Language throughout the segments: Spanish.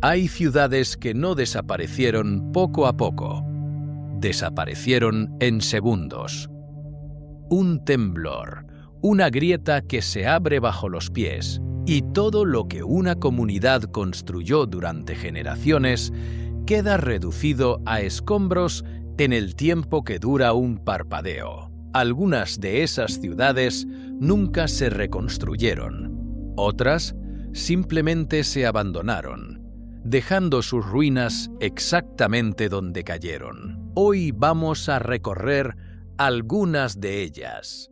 Hay ciudades que no desaparecieron poco a poco. Desaparecieron en segundos. Un temblor, una grieta que se abre bajo los pies, y todo lo que una comunidad construyó durante generaciones queda reducido a escombros en el tiempo que dura un parpadeo. Algunas de esas ciudades nunca se reconstruyeron. Otras simplemente se abandonaron, dejando sus ruinas exactamente donde cayeron. Hoy vamos a recorrer algunas de ellas.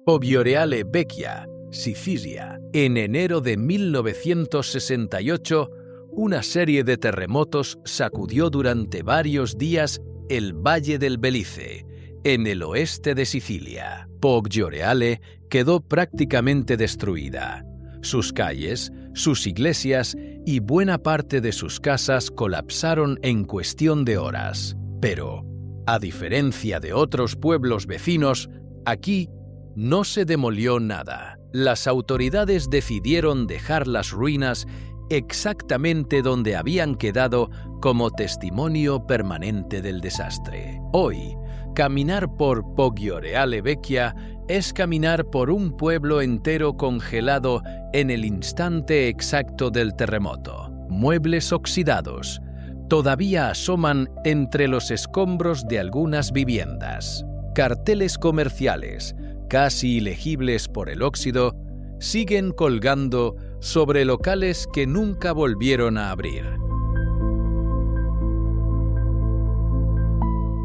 Povioreale Vecchia, Sicilia. En enero de 1968, una serie de terremotos sacudió durante varios días el Valle del Belice, en el oeste de Sicilia. Povioreale quedó prácticamente destruida. Sus calles, sus iglesias y buena parte de sus casas colapsaron en cuestión de horas. Pero, a diferencia de otros pueblos vecinos, aquí no se demolió nada. Las autoridades decidieron dejar las ruinas exactamente donde habían quedado como testimonio permanente del desastre. Hoy, caminar por Povioreale Vecchia es caminar por un pueblo entero congelado en el instante exacto del terremoto. Muebles oxidados todavía asoman entre los escombros de algunas viviendas. Carteles comerciales, casi ilegibles por el óxido, siguen colgando sobre locales que nunca volvieron a abrir.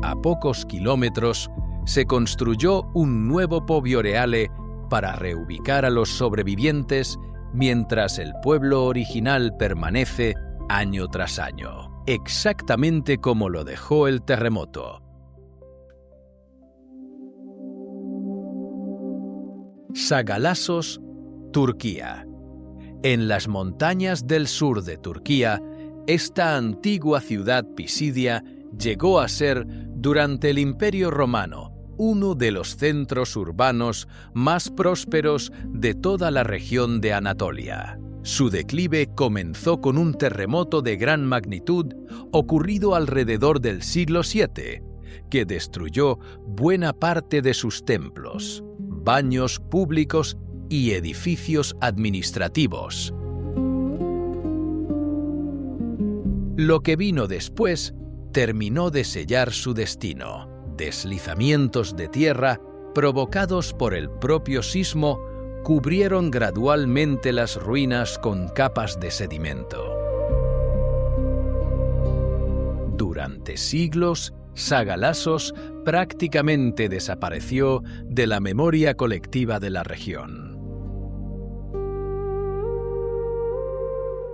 A pocos kilómetros se construyó un nuevo Povioreale para reubicar a los sobrevivientes mientras el pueblo original permanece año tras año, exactamente como lo dejó el terremoto. Sagalassos, Turquía. En las montañas del sur de Turquía, esta antigua ciudad pisidia llegó a ser, durante el Imperio Romano, uno de los centros urbanos más prósperos de toda la región de Anatolia. Su declive comenzó con un terremoto de gran magnitud ocurrido alrededor del siglo VII, que destruyó buena parte de sus templos, baños públicos y edificios administrativos. Lo que vino después terminó de sellar su destino. Deslizamientos de tierra provocados por el propio sismo cubrieron gradualmente las ruinas con capas de sedimento. Durante siglos, Sagalassos prácticamente desapareció de la memoria colectiva de la región.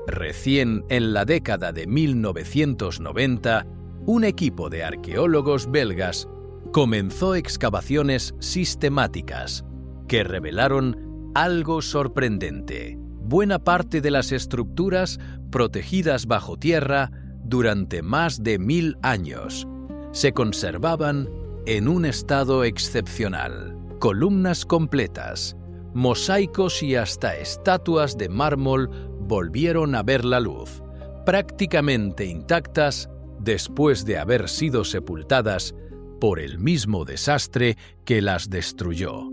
Recién en la década de 1990, un equipo de arqueólogos belgas comenzó excavaciones sistemáticas que revelaron algo sorprendente. Buena parte de las estructuras protegidas bajo tierra durante más de 1000 años se conservaban en un estado excepcional. Columnas completas, mosaicos y hasta estatuas de mármol volvieron a ver la luz, prácticamente intactas después de haber sido sepultadas por el mismo desastre que las destruyó.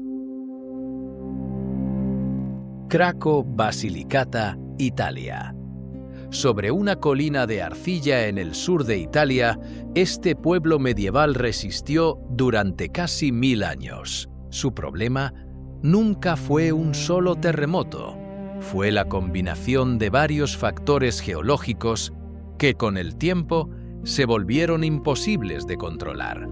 Craco Basilicata, Italia. Sobre una colina de arcilla en el sur de Italia, este pueblo medieval resistió durante casi 1000 años. Su problema nunca fue un solo terremoto, fue la combinación de varios factores geológicos que con el tiempo se volvieron imposibles de controlar.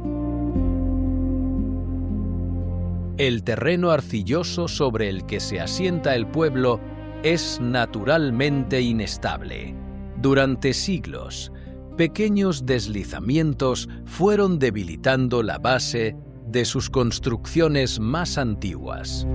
El terreno arcilloso sobre el que se asienta el pueblo es naturalmente inestable. Durante siglos, pequeños deslizamientos fueron debilitando la base de sus construcciones más antiguas.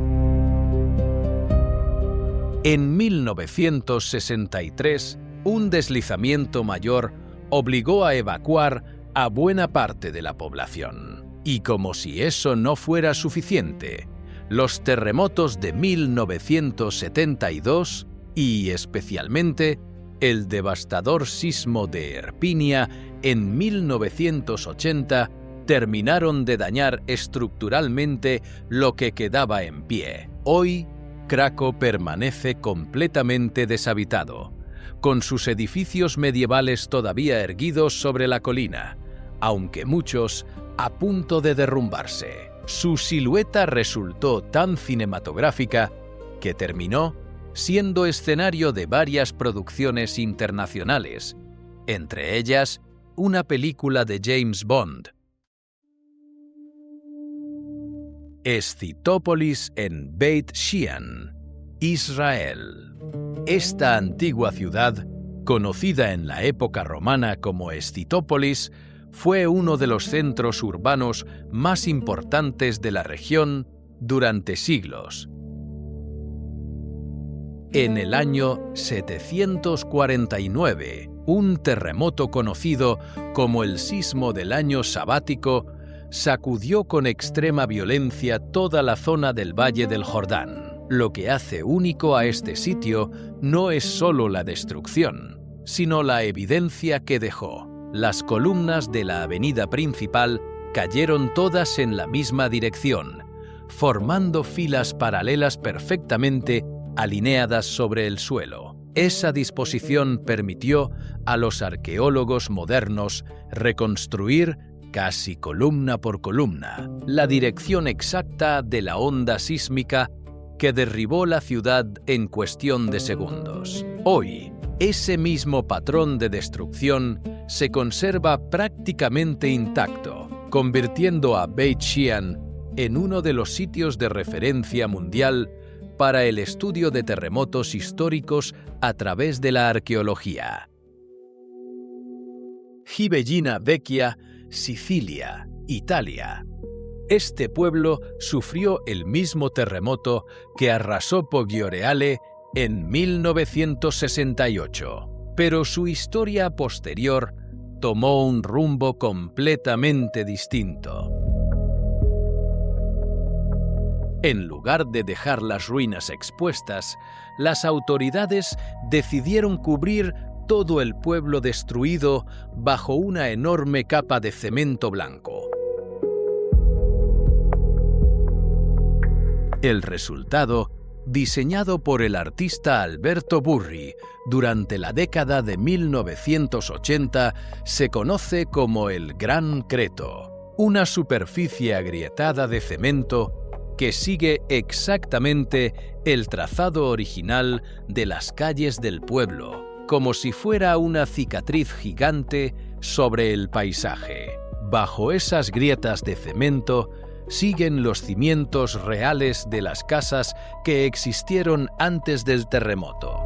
En 1963, un deslizamiento mayor obligó a evacuar a buena parte de la población. Y como si eso no fuera suficiente, los terremotos de 1972 y especialmente El devastador sismo de Irpinia en 1980 terminaron de dañar estructuralmente lo que quedaba en pie. Hoy, Craco permanece completamente deshabitado, con sus edificios medievales todavía erguidos sobre la colina, aunque muchos a punto de derrumbarse. Su silueta resultó tan cinematográfica que terminó siendo escenario de varias producciones internacionales, entre ellas una película de James Bond. Escitópolis en Beit Shean, Israel. Esta antigua ciudad, conocida en la época romana como Escitópolis, fue uno de los centros urbanos más importantes de la región durante siglos. En el año 749, un terremoto conocido como el Sismo del Año Sabático sacudió con extrema violencia toda la zona del Valle del Jordán. Lo que hace único a este sitio no es solo la destrucción, sino la evidencia que dejó. Las columnas de la avenida principal cayeron todas en la misma dirección, formando filas paralelas perfectamente alineadas sobre el suelo. Esa disposición permitió a los arqueólogos modernos reconstruir, casi columna por columna, la dirección exacta de la onda sísmica que derribó la ciudad en cuestión de segundos. Hoy, ese mismo patrón de destrucción se conserva prácticamente intacto, convirtiendo a Beit Shean en uno de los sitios de referencia mundial para el estudio de terremotos históricos a través de la arqueología. Gibellina Vecchia, Sicilia, Italia. Este pueblo sufrió el mismo terremoto que arrasó Poggioreale en 1968, pero su historia posterior tomó un rumbo completamente distinto. En lugar de dejar las ruinas expuestas, las autoridades decidieron cubrir todo el pueblo destruido bajo una enorme capa de cemento blanco. El resultado, diseñado por el artista Alberto Burri durante la década de 1980, se conoce como el Gran Creto, una superficie agrietada de cemento que sigue exactamente el trazado original de las calles del pueblo, como si fuera una cicatriz gigante sobre el paisaje. Bajo esas grietas de cemento siguen los cimientos reales de las casas que existieron antes del terremoto.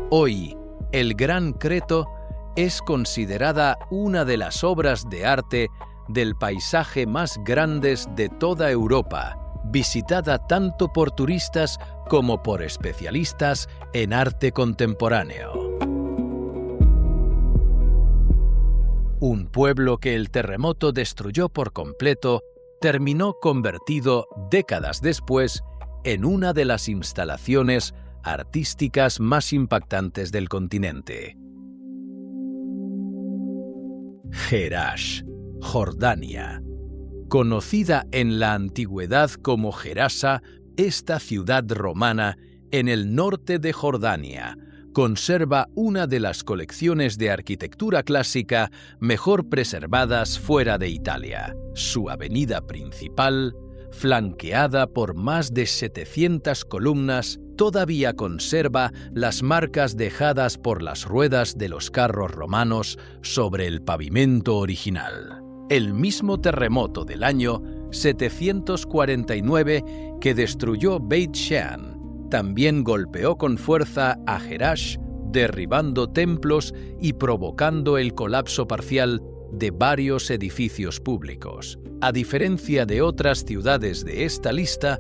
Hoy, el Gran Creto es considerada una de las obras de arte del paisaje más grandes de toda Europa, visitada tanto por turistas como por especialistas en arte contemporáneo. Un pueblo que el terremoto destruyó por completo terminó convertido décadas después en una de las instalaciones artísticas más impactantes del continente. Jerash, Jordania. Conocida en la antigüedad como Gerasa, esta ciudad romana en el norte de Jordania conserva una de las colecciones de arquitectura clásica mejor preservadas fuera de Italia. Su avenida principal, flanqueada por más de 700 columnas, todavía conserva las marcas dejadas por las ruedas de los carros romanos sobre el pavimento original. El mismo terremoto del año 749 que destruyó Beit Shean también golpeó con fuerza a Jerash, derribando templos y provocando el colapso parcial de varios edificios públicos. A diferencia de otras ciudades de esta lista,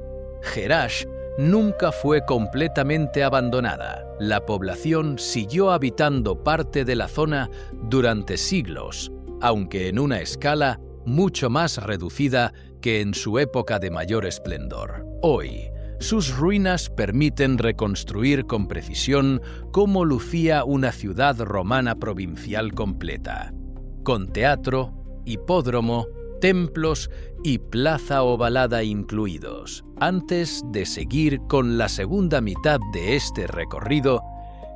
Jerash nunca fue completamente abandonada. La población siguió habitando parte de la zona durante siglos, aunque en una escala mucho más reducida que en su época de mayor esplendor. Hoy, Sus ruinas permiten reconstruir con precisión cómo lucía una ciudad romana provincial completa, con teatro, hipódromo, templos y plaza ovalada incluidos. Antes de seguir con la segunda mitad de este recorrido,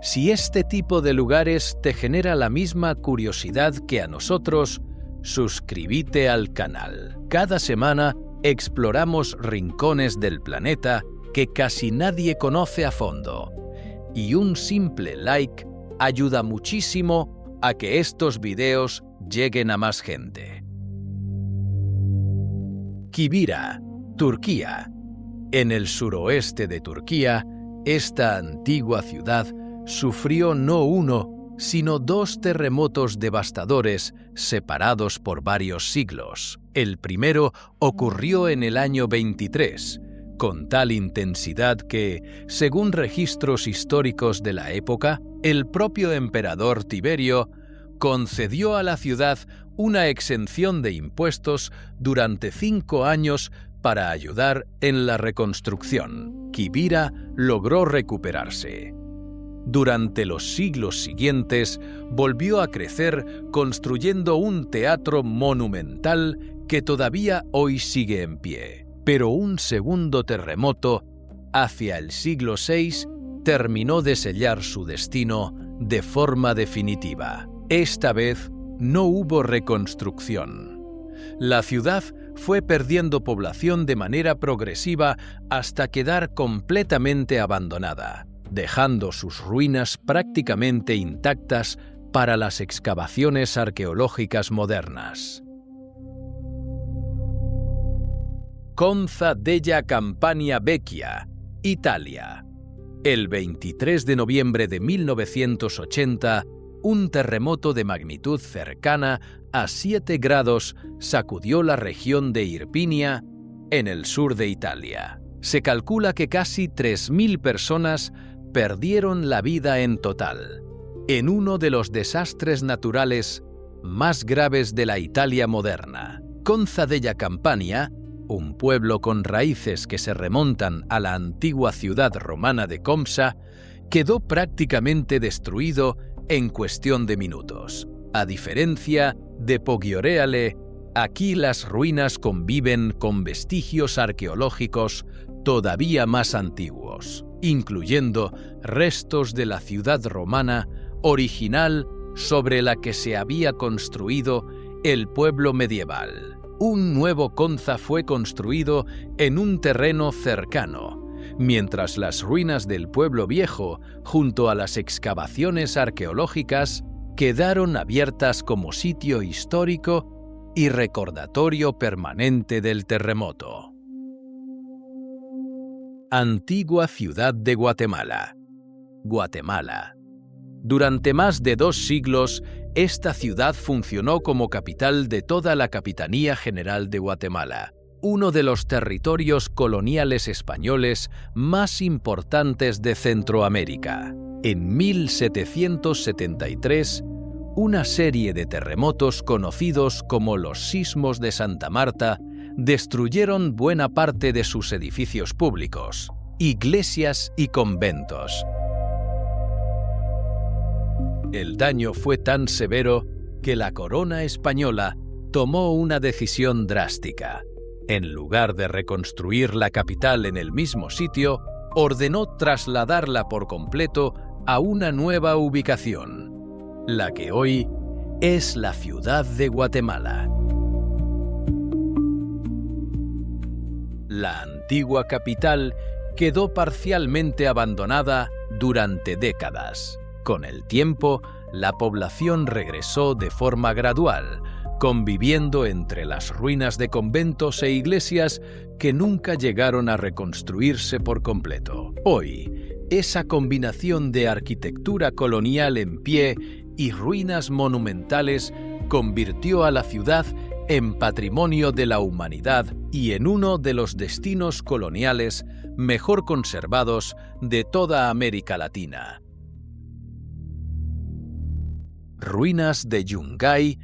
si este tipo de lugares te genera la misma curiosidad que a nosotros, suscríbete al canal. Cada semana exploramos rincones del planeta que casi nadie conoce a fondo, y un simple like ayuda muchísimo a que estos videos lleguen a más gente. Kibira, Turquía. En el suroeste de Turquía, esta antigua ciudad sufrió no uno, sino 2 terremotos devastadores separados por varios siglos. El primero ocurrió en el año 23, con tal intensidad que, según registros históricos de la época, el propio emperador Tiberio concedió a la ciudad una exención de impuestos durante 5 años para ayudar en la reconstrucción. Kibira logró recuperarse. Durante los siglos siguientes, volvió a crecer construyendo un teatro monumental que todavía hoy sigue en pie. Pero un segundo terremoto, hacia el siglo VI, terminó de sellar su destino de forma definitiva. Esta vez no hubo reconstrucción. La ciudad fue perdiendo población de manera progresiva hasta quedar completamente abandonada, dejando sus ruinas prácticamente intactas para las excavaciones arqueológicas modernas. Conza della Campania Vecchia, Italia. El 23 de noviembre de 1980, un terremoto de magnitud cercana a 7 grados sacudió la región de Irpinia, en el sur de Italia. Se calcula que casi 3.000 personas perdieron la vida en total, en uno de los desastres naturales más graves de la Italia moderna. Conza della Campania, un pueblo con raíces que se remontan a la antigua ciudad romana de Comsa, quedó prácticamente destruido en cuestión de minutos. A diferencia de Poggioreale, aquí las ruinas conviven con vestigios arqueológicos todavía más antiguos, incluyendo restos de la ciudad romana original sobre la que se había construido el pueblo medieval. Un nuevo Conza fue construido en un terreno cercano, mientras las ruinas del pueblo viejo, junto a las excavaciones arqueológicas, quedaron abiertas como sitio histórico y recordatorio permanente del terremoto. Antigua ciudad de Guatemala. Guatemala. Durante más de 2 siglos, esta ciudad funcionó como capital de toda la Capitanía General de Guatemala, uno de los territorios coloniales españoles más importantes de Centroamérica. En 1773, una serie de terremotos conocidos como los Sismos de Santa Marta destruyeron buena parte de sus edificios públicos, iglesias y conventos. El daño fue tan severo que la corona española tomó una decisión drástica. En lugar de reconstruir la capital en el mismo sitio, ordenó trasladarla por completo a una nueva ubicación, la que hoy es la ciudad de Guatemala. La antigua capital quedó parcialmente abandonada durante décadas. Con el tiempo, la población regresó de forma gradual, conviviendo entre las ruinas de conventos e iglesias que nunca llegaron a reconstruirse por completo. Hoy, esa combinación de arquitectura colonial en pie y ruinas monumentales convirtió a la ciudad en patrimonio de la humanidad y en uno de los destinos coloniales mejor conservados de toda América Latina. Ruinas de Yungay,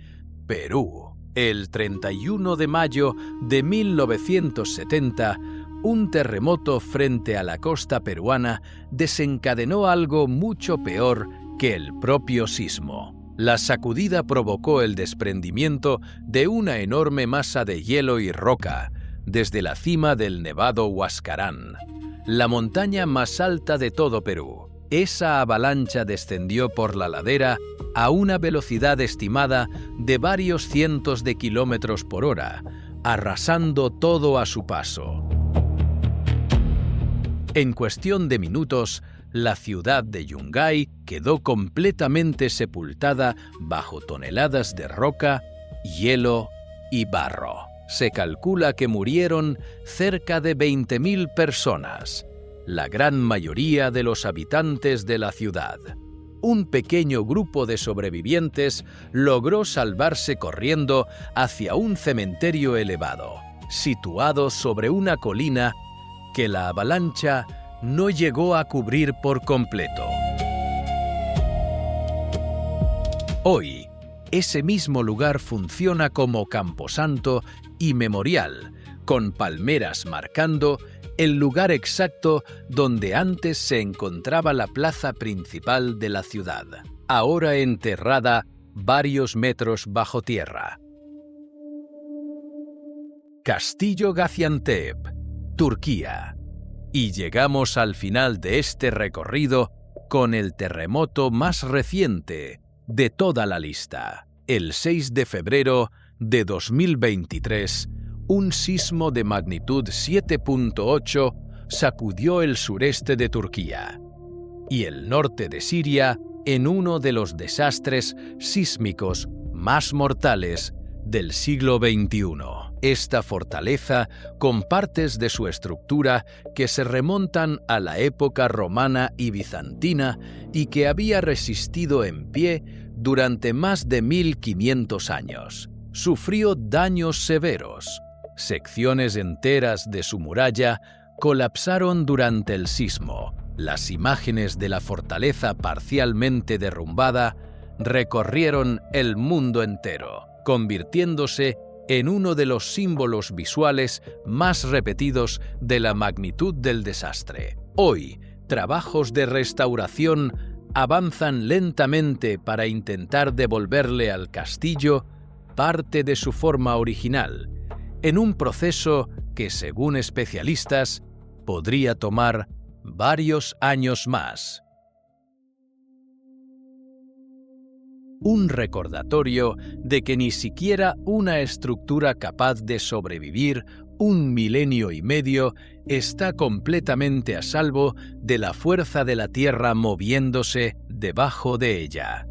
Perú. El 31 de mayo de 1970, Un terremoto frente a la costa peruana desencadenó algo mucho peor que el propio sismo. La sacudida provocó el desprendimiento de una enorme masa de hielo y roca desde la cima del Nevado Huascarán, la montaña más alta de todo Perú. Esa avalancha descendió por la ladera a una velocidad estimada de varios cientos de kilómetros por hora, arrasando todo a su paso. En cuestión de minutos, la ciudad de Yungay quedó completamente sepultada bajo toneladas de roca, hielo y barro. Se calcula que murieron cerca de 20.000 personas, la gran mayoría de los habitantes de la ciudad. Un pequeño grupo de sobrevivientes logró salvarse corriendo hacia un cementerio elevado, situado sobre una colina que la avalancha no llegó a cubrir por completo. Hoy, ese mismo lugar funciona como camposanto y memorial, con palmeras marcando el lugar exacto donde antes se encontraba la plaza principal de la ciudad, ahora enterrada varios metros bajo tierra. Castillo Gaziantep, Turquía. Y llegamos al final de este recorrido con el terremoto más reciente de toda la lista. El 6 de febrero de 2023, un sismo de magnitud 7.8 sacudió el sureste de Turquía y el norte de Siria en uno de los desastres sísmicos más mortales del siglo XXI. Esta fortaleza, con partes de su estructura que se remontan a la época romana y bizantina y que había resistido en pie durante más de 1500 años, sufrió daños severos. Secciones enteras de su muralla colapsaron durante el sismo. Las imágenes de la fortaleza parcialmente derrumbada recorrieron el mundo entero, convirtiéndose en uno de los símbolos visuales más repetidos de la magnitud del desastre. Hoy, trabajos de restauración avanzan lentamente para intentar devolverle al castillo parte de su forma original, en un proceso que, según especialistas, podría tomar varios años más. Un recordatorio de que ni siquiera una estructura capaz de sobrevivir 1 milenio y medio está completamente a salvo de la fuerza de la Tierra moviéndose debajo de ella.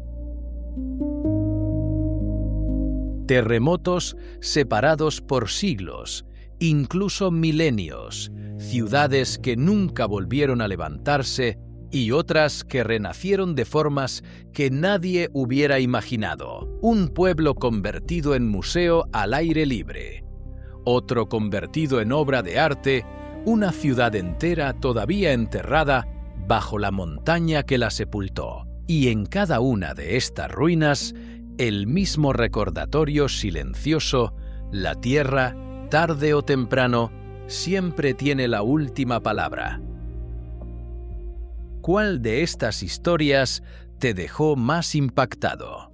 Terremotos separados por siglos, incluso milenios, ciudades que nunca volvieron a levantarse y otras que renacieron de formas que nadie hubiera imaginado. Un pueblo convertido en museo al aire libre, otro convertido en obra de arte, una ciudad entera todavía enterrada bajo la montaña que la sepultó. Y en cada una de estas ruinas, el mismo recordatorio silencioso: la tierra, tarde o temprano, siempre tiene la última palabra. ¿Cuál de estas historias te dejó más impactado?